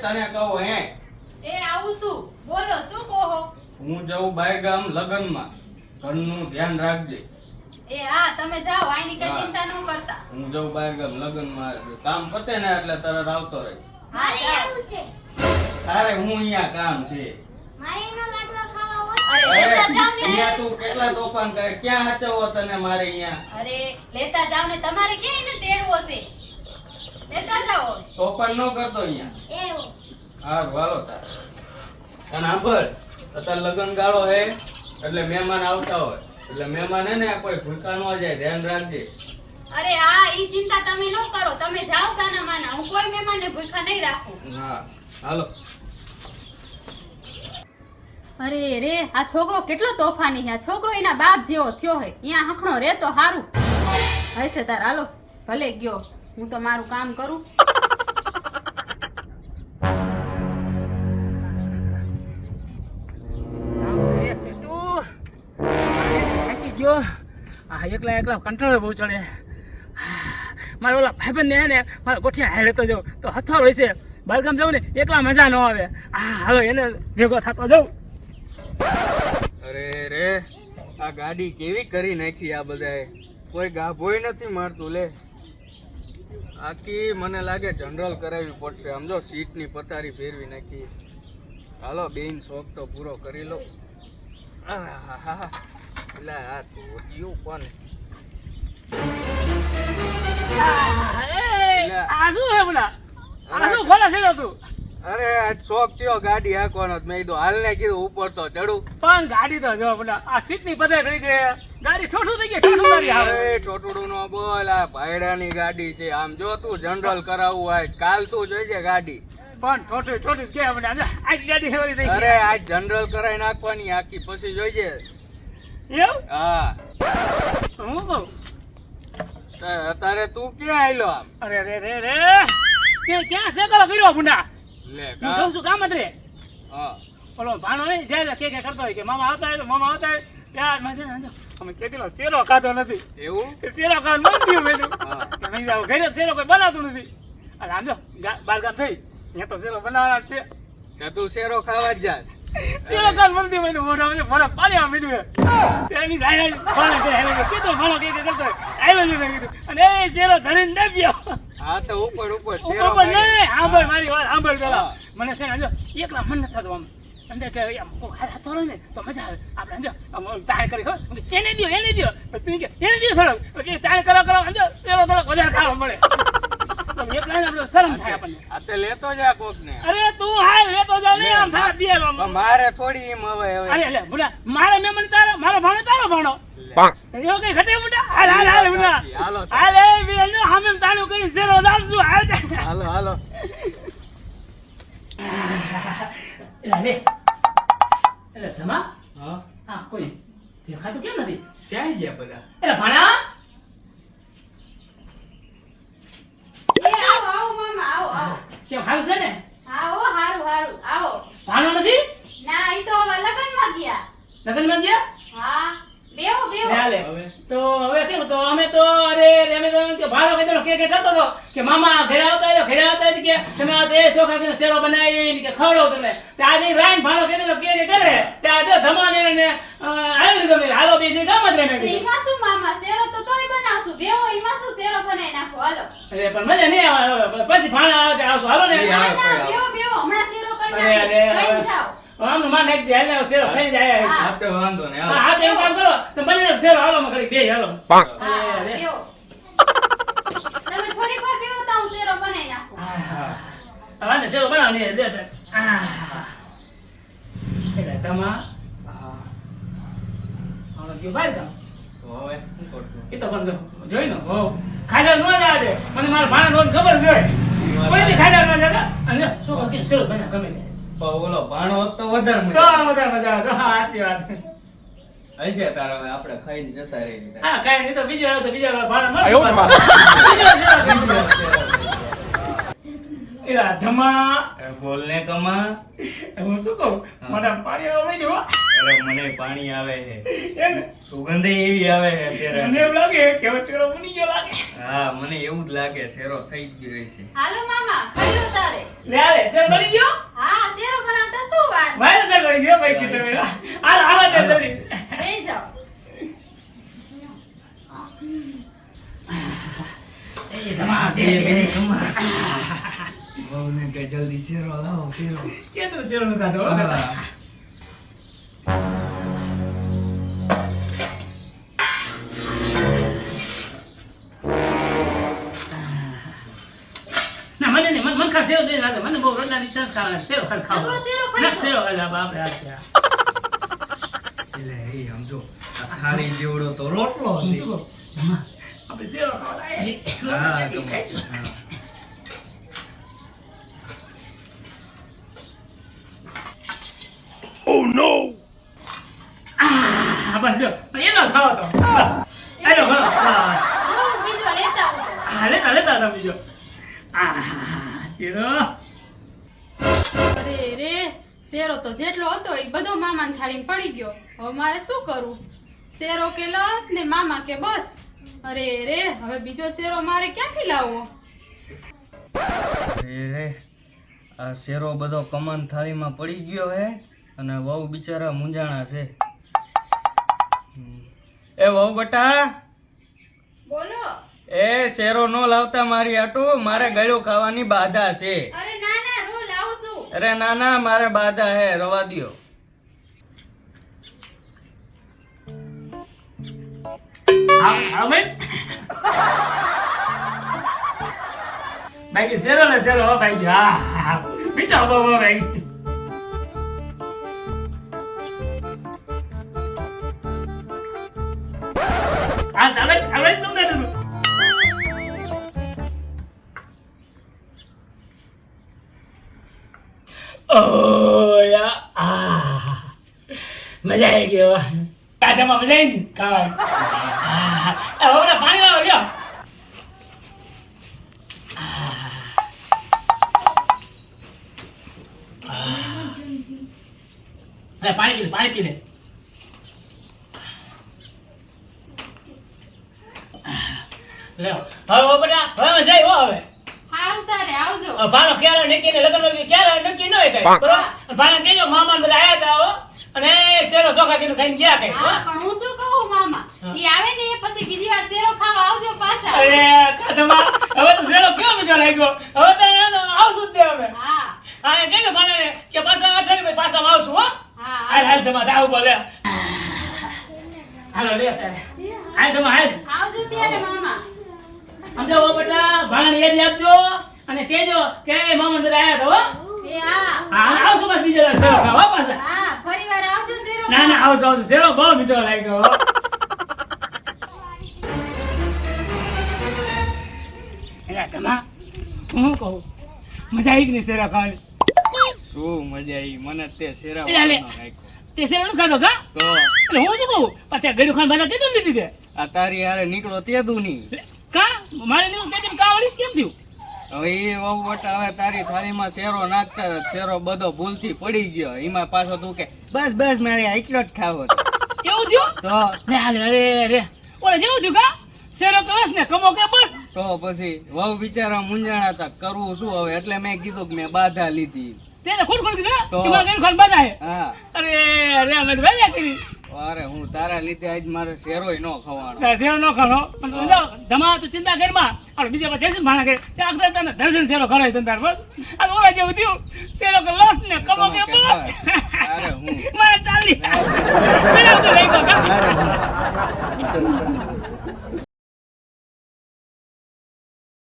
તને કહું હે એ આવું શું બોલો શું કહો હું જાઉં બહાર ગામ લગનમાં ઘરનું ધ્યાન રાખજે એ હા તમે જાઓ આની કઈ હા. ચિંતા ન કરતા હું જાઉં બહાર ગામ લગનમાં કામ પતે ને એટલે તરત આવતો રહે હા જાઓ. તારે હું અહીંયા કામ છે અરે લેતા જાવ ને અહીંયા તું કેટલા તોફાન કરે ક્યાં હચવો તને મારે અહીંયા અરે લેતા જાવ ને તમારે ક્યાં એને તેડવો છે લેતા જાઓ તોફાન ન કરતો અહીંયા હારું હાલો તાર અને આંભળ અત્યારે લગન ગાળો હે એટલે મહેમાન આવતા હોય એટલે મહેમાન હે ને કોઈ ભૂખા ન જાય ધ્યાન રાખજે અરે હા ઈ ચિંતા તમે ન કરો તમે જાઓ સાના માના હું કોઈ મહેમાનને ભૂખા નહીં રાખું હા હાલો અરે રે આ છોકરો કેટલો તોફાની છે આ છોકરો એના બાપ જેવો થયો હે અહીંયા હખણો રે તો હારું હશે તાર હાલો ભલે ગયો હું તો મારું કામ કરું એકલા કંટાળો બહુ ચડે મારે ઓલા ભાઈબંધ ને મારા ગોઠિયા હારે તો જાઉં તો હથવારો હોય છે બહારગામ જાઉં ને એકલા મજા ન આવે હાલો એને ભેગો થતો જાઉં અરે રે આ ગાડી કેવી કરી નાખી આ બધાએ કોઈ ગાભોય નથી મારતું લે આખી મને લાગે જનરલ કરાવવી પડશે સમજો સીટની પથારી ફેરવી નાખી હાલો બેન શોખ તો પૂરો કરી લો આહાહા. એટલે આ ધોતિયું કોને આ શું હે બોલા આ શું ખોલા છે તું અરે આ શોખ થયો ગાડી હાંકવાનો મેં કીધું હાલ ને કીધું ઉપર તો ચડું પણ ગાડી તો જો બોલા આ સીટની પથારી કરી દે ગાડી ઠોઠું થઈ ગઈ ઠોઠું કરી આવે અરે ટોટડું નો બોલ આ ભાઈડાની ગાડી છે આમ જો તું જનરલ કરાવવું હોય કાલ તું જોઈજે ગાડી પણ ઠોઠું ઠોઠું કે મને આ ગાડી હેવરી થઈ અરે આ જનરલ કરાવી નાખવાની આખી પછી જોઈજે એવું હા હું કહું અત્યારે તું ક્યાં આયલો આમ અરે રે રે રે કે ક્યાં સેકલો કર્યો મુંડા લે હું જોઉં છું કામ જ રે હા ઓલો ભાણો નહીં જાય કે કરતો હોય કે મામા આવતા હોય તો મામા આવતા હોય ત્યાં મજા અમે કેટલો શેરો ખાતો નથી એવું કે શેરો ખાવા મન થયું મેં હા કે નહીં જાવ ઘરે શેરો કોઈ બનાવતું નથી અને આમ જો બારગામ થઈ ત્યાં તો શેરો બનાવવાના જ છે કે તું શેરો ખાવા જ જા શેરો ખાવા મન થયું મેં મોઢા પાડ્યા મીડું એની જાય ભાણો કે હેલો કીધું ભાણો કે કરતો હોય આવ્યો જ મેં કીધું અને એ શેરો ધરીને દબ્યો હા તો ઉપર શેરો ઉપર ખાઈ. નહીં સાંભળ મારી વાત સાંભળ પેલા મને છે ને જો એકલા મન નથી થતું આમ અંદર કે આમ કોઈ હાથ હોય ને તો મજા આવે આપણે સમજો આમ તાળ કરી ખબર એને દો તો તું કે એને દો થોડોક કે તાળ કરો સમજો તેરો થોડોક વધારે ખાવા મળે તો એકલા આપણે શરમ થાય આપણને આ તે લેતો જા કોક ને અરે તું હાલ લેતો જા ને આમ થા દે આમ મારે થોડી એમ હવે અરે લે ભૂલા મારે મહેમાન તારો મારો ભાણો એવો કઈ ઘટે મુંડા હાલ મુંડા હાલો હાલ એ બેન હામે તાળું કરી શેરો દાવશું હાલ હાલો લે એટલે ધમા હા હા કોઈ દેખાતું કેમ નથી ક્યાં ગયા બધા એટલે ભાણા એ આવો આવો મામા આવો આવો કેમ હાલ છે ને આવો હારું હારું આવો ભાણો નથી ના ઈ તો હવે લગનમાં ગયા લગનમાં ગયા હા બેવો લે હવે તો હવે કેમ તો અમે તો અરે અમે તો કે ભાડો કીધો કે કરતો તો કે મામા ઘરે આવતા કે તમે આ તે સોખા કે શેરો બનાવી કે ખવડો તમે તે આજે રાઈન ભાડો કીધો કે કરે તે આજે ધમાને ને આવી તમે હાલો બીજી કામ જ રહે ઈમાં શું મામા શેરો તો તોય બનાવશું બેવો ઈમાં શું શેરો બનાવી નાખો હાલો અરે પણ મજા નહીં આવે પછી ભાણા આવે આવશું હાલો ને હા, ના ના કોઈ બેવો હમણાં શેરો કરી અરે, અરે, નાખો અરે. લઈને જાઓ આમ માન એક દે હાલે શેરો ખાઈ જાય હા. આપણે વાંધો ને હા હા તેમ કામ કરો તો બને શેરો હાલો માં ખાલી બે હાલો હા અરે. બેવો તમે થોડીક વાર બેવો તો હું શેરો બનાવી નાખું હા ને શેરો બનાવની દે દે એટલે તમા આનો ક્યો બહાર કામ તો હવે શું કરશું એ તો બંધ જોઈ નો હો ખાડા ન જા દે મને મારા ભાણા નોન ખબર જોઈ કોઈ દી ખાડા ન જા અને શું કે શેરો બના ગમે તે પણ ઓલો ભાણો હોત તો વધારે તો મજા વધારે મજા આવે તો હા સાચી વાત હશે તારા હવે આપણે ખાઈને જતા રહી હા કાઈ નહીં તો બીજો ભાણા મળે એલા ધમા બોલ ને કમા. હું શું કહું મને પાણી આવે ને હો અરે મને પાણી આવે છે, એમ સુગંધ એવી આવે છે મને શેરાની. એમ લાગે કે હવે શેરો બની ગયો લાગે હા મને એવું જ લાગે, શેરો થઈ જ ગયો છે. હાલો મામા ખાઈ લો તારે. લે લે શેરો બની ગયો હા શેરો બનાવતા શું વાર? મારે શેરો બની ગયો ભાઈ કીધું મેં હાલ હાલ દે જલ્દી બેસી જાઓ. એ ધમા દે બહુને કે જલ્દી શેરો લાવો, શેરો. કેટલું શેરો નું ખાધો હો હા. ના મને ને મન ખા શેરો દે લાગે મને બહુ રોટલા ની ચાલ ખાવા શેરો ખાલી ખાવો નકરો શેરો ખાઈ ના લો. શેરો ખાલી આપણે હાથ એટલે એ સમજો, આ થાળી જેવડો તો રોટલો હું છે. શું કહું ધમા આપણે શેરો ખાવા હા લાગે કમા. ખાઈશું હા. બસ લ્યો એનો ખાવો તો બસ એનો ઘણો બસ હું બીજો લેતા આવજો. હા લેતા લેતા તમે બીજો શેરો અરે રે શેરો તો જેટલો હતો એ બધો મામાની થાળીમાં પડી ગયો. હવે મારે શું કરવું? શેરો કે લસ ને મામા કે બસ. અરે રે હવે બીજો શેરો મારે ક્યાંથી લાવવો? રે આ શેરો બધો કમાન થાળીમાં પડી ગયો હે અને વહુ બિચારા મૂંઝાણા છે. એ વહુ બટા, બોલો. એ શેરો નો લાવતા મારી આટું, મારે ગળ્યું ખાવાની બાધા છે. અરે ના ના રો લાવું છું. અરે ના ના મારે બાધા હે, રવા દ્યો. હા ભાઈ ભાઈ શેરો ને શેરો હો ભાઈ હા બીજો હો ભાઈ હા ચાલે ચાલે તમને તો ઓ યા મજા આવી ગયો કાઢામાં મજા આવી ને ખાવાની હવે પાણી લાવો લ્યો પાણી પી લે લ્યો હવે બધા હવે મજા આવી હો હવે હારું તારે આવજો. ભાનો ક્યારે નક્કી ને લગ્ન ક્યારે નક્કી ન હોય કઈ બરોબર ભાના કેજો મામા ને બધા આયા હતા હો અને શેરો ચોખા કીધું ખાઈને ગયા કઈ હો હા પણ હું શું કહું મામા? ઈ આવે ને પછી બીજી વાર શેરો ખાવા આવજો પાછા. અરે કાઢમાં હવે તો શેરો કેવો બીજો લાગ્યો હવે તો એનો આવશું જ તે હવે હા હા એ કેજો ભાને કે પાછા અઠવાડિયે પાછા આવશું હો હા હાલ હાલ તમારે જાવું બોલે હાલો લે તારે હાલ તમારે હાલ આવજો ત્યારે મામા. સમજો હો બેટા ભાણાને યાદ આપજો અને કહેજો કે મામા બધા આયા હતા હો એ હા હા આવશું બસ બીજા વાર શેરો ખાવા હો પાછા હા ફરી વાર આવજો શેરો ના ના આવશું આવશું શેરો બહુ મીઠો લાગ્યો હો એલા તમા હું કહું મજા આવી કે નહીં શેરો ખાવાની શું મજા આવી, મને તે શેરા એટલે હાલે. વાળાનો રાખ્યો. તે શેરો નથી ખાધો કા તો એટલે હું શું કહું પાછા ગળ્યું ખાન બાધા કીધું નથી તે આ તારી હારે નીકળો તે દુની. કા મારે નહીં કહેતી કા વળી કેમ થયું હવે એ વહુ બટા હવે તારી થાળીમાં શેરો નાખતા શેરો બધો ભૂલથી પડી ગયો, એમાં પાછો તું કે બસ બસ મારે એટલો જ ખાવો છે. કેવું થયું તો લે હાલે અરે અરે ઓલે જેવું થયું કા શેરો કરસ ને કમો કે બસ તો પછી વહુ બિચારા મૂંઝાણા હતા, કરવું શું હવે, એટલે મેં કીધું કે મેં બાધા લીધી. તેને ખોટ ખોટ કીધું તો. કે મારે ગળ્યું ખાન બાધા હે હા અરે અરે મેં તો વેલ્યા કરી અરે હું તારા લીધે આજ મારે શેરોય ન ખવાનો. શેરો નો ખાનો પણ તું જાઓ ધમા તું ચિંતા કરમાં આપણે બીજા પાસે જઈશું ભાણા કે ત્યાં આગળ તને ધરધર શેરો ખરાય તને તાર બસ આ ઓલા જેવું થયું શેરો કે લસ ને કમો કે બસ અરે હું મારે ચાલી શેરો તો લઈ ગયો કા અરે હું